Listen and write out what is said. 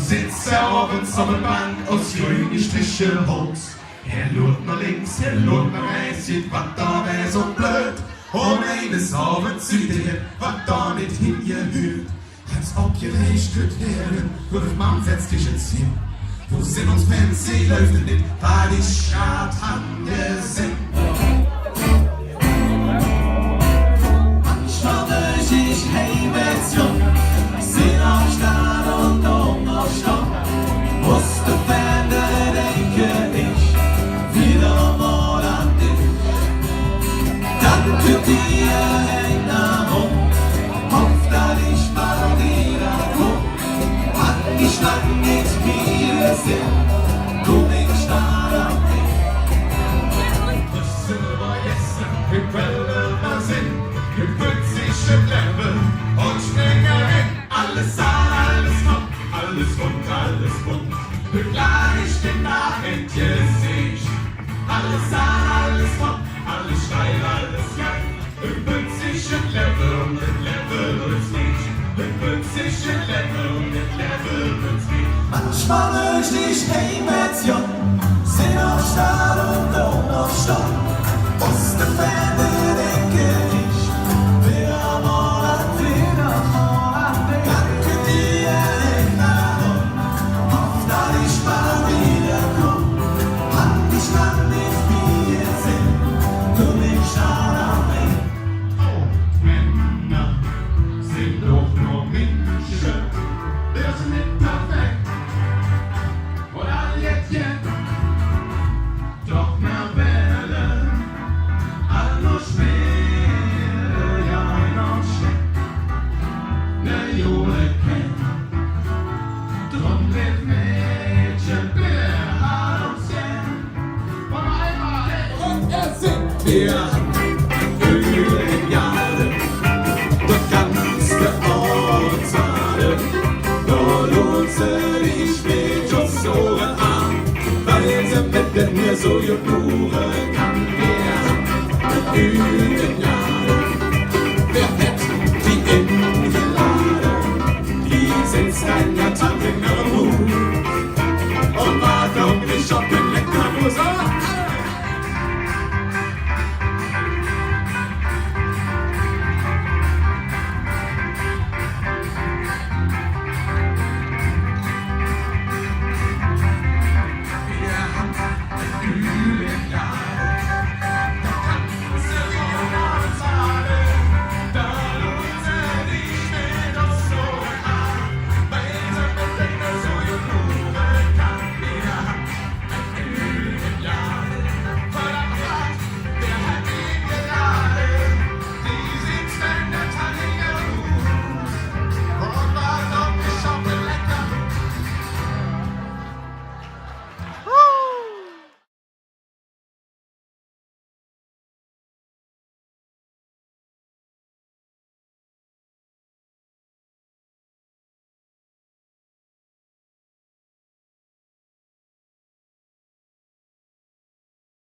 sitzt er abends auf der Bank aus grünen Striche Holz. Er schaut nach links, er schaut nach rechts, sieht, was da wär so blöd. Und eines Abends sieht er, was da nicht hingehört. Als abgelegt wird werden, wird man setzt dich ins Hin. Wo sind uns Fernsehen, läuft nicht, weil ich grad angesehen. Manchmal möchte ich Heimatjung, seh auf Stadt und auf Stadt. Muss der Ferne denke ich, wieder mal an dich. Dann tut dir einer rum, hofft, dass ich mal wieder komm. Hat ich lang nicht wieder sehen, komm ich Stadt an dich. Das war gestern, wir können mal sehen, wir wird sich im Leben und springen hin. Alles an, alles top, alles rund, alles bunt. Begleich den Nachhinein sich. Alles an, alles top, alles steil, alles gang. Übt sich im Level und im Level wird's nicht. Übt sich im Level und im Level wird's nicht. Manchmal möchte ich Heimatjung, seh auf Stadt und auf Stadt.